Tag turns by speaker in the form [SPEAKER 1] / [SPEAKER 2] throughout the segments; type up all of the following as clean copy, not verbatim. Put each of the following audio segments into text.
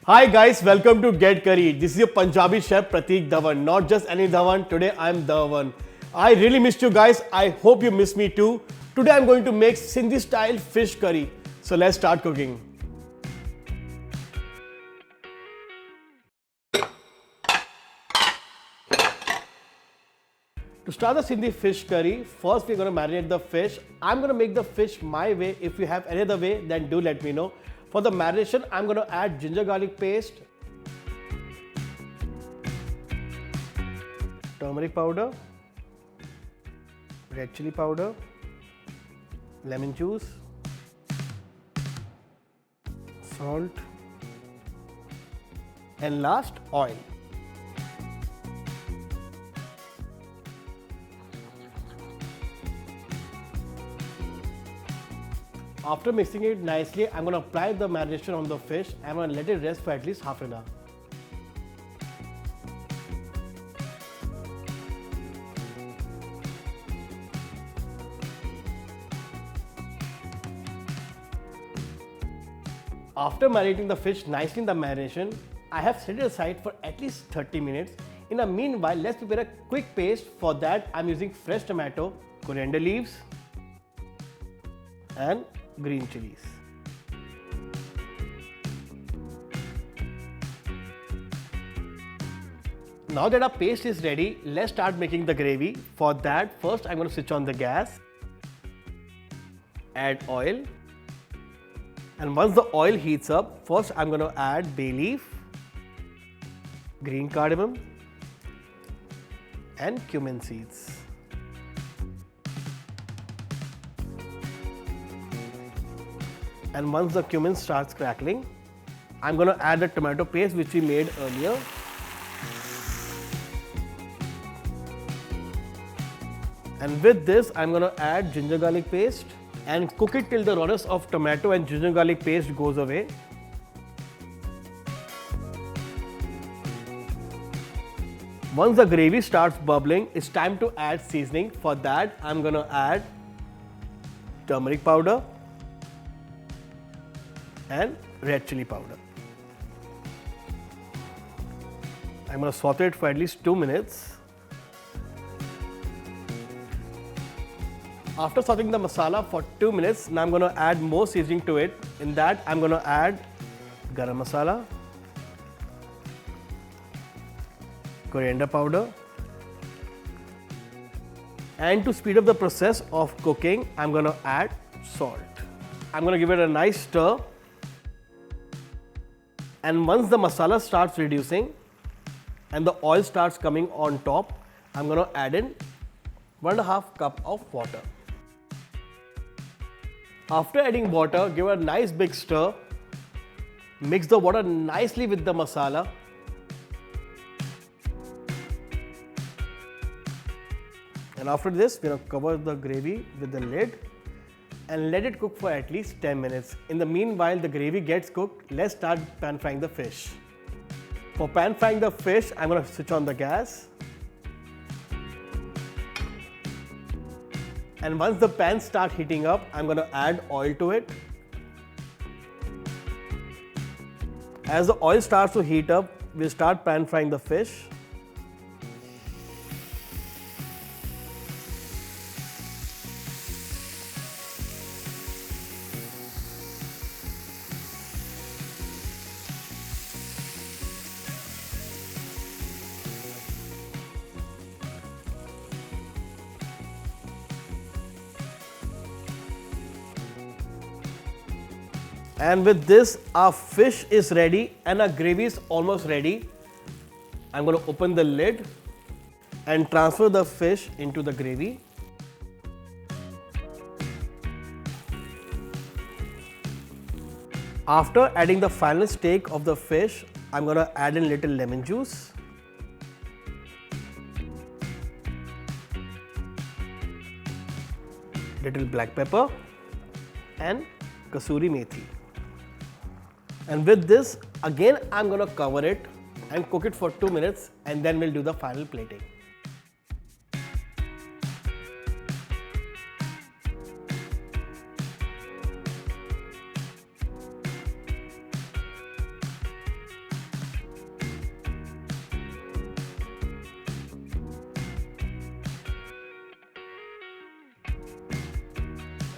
[SPEAKER 1] Hi guys, welcome to Get Curried. This is your Punjabi chef Prateek Dhawan. Not just any Dhawan, today I'm Dhawan. I really missed you guys. I hope you miss me too. Today I'm going to make Sindhi style fish curry. So let's start cooking. To start the Sindhi fish curry, first we're going to marinate the fish. I'm going to make the fish my way. If you have any other way, then do let me know. For the marination, I'm going to add ginger garlic paste, turmeric powder, red chili powder, lemon juice, salt, and last oil. After mixing it nicely, I'm going to apply the marination on the fish. I'm going to let it rest for at least half an hour. After marinating the fish nicely in the marination, I have set it aside for at least 30 minutes. In the meanwhile, let's prepare a quick paste. For that, I'm using fresh tomato, coriander leaves, and green chilies. Now that our paste is ready, let's start making the gravy. For that, first I'm going to switch on the gas, add oil, and once the oil heats up, first I'm going to add bay leaf, green cardamom, and cumin seeds. And once the cumin starts crackling, I'm going to add the tomato paste which we made earlier. And with this, I'm going to add ginger garlic paste and cook it till the rawness of tomato and ginger garlic paste goes away. Once the gravy starts bubbling, it's time to add seasoning. For that, I'm going to add turmeric powder and red chili powder. I'm going to saute it for at least 2 minutes. After sauteing the masala for 2 minutes, now I'm going to add more seasoning to it. In that, I'm going to add garam masala, coriander powder, and to speed up the process of cooking, I'm going to add salt. I'm going to give it a nice stir. And once the masala starts reducing and the oil starts coming on top, I'm going to add in 1.5 cup of water. After adding water, give it a nice big stir. Mix the water nicely with the masala. And after this, we're going to cover the gravy with the lid and let it cook for at least 10 minutes. In the meanwhile, the gravy gets cooked, let's start pan frying the fish. For pan frying the fish, I'm going to switch on the gas. And once the pan starts heating up, I'm going to add oil to it. As the oil starts to heat up, we'll start pan frying the fish. And with this, our fish is ready and our gravy is almost ready. I'm going to open the lid and transfer the fish into the gravy. After adding the final stake of the fish, I'm going to add in little lemon juice, little black pepper, and kasuri methi. And with this, again I'm going to cover it and cook it for 2 minutes, and then we'll do the final plating.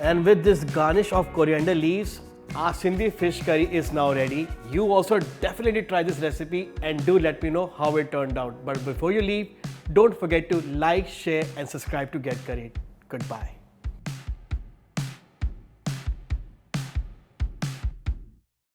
[SPEAKER 1] And with this garnish of coriander leaves, our Sindhi fish curry is now ready. You also definitely try this recipe and do let me know how it turned out. But before you leave, don't forget to like, share and subscribe to Get Curried. Goodbye.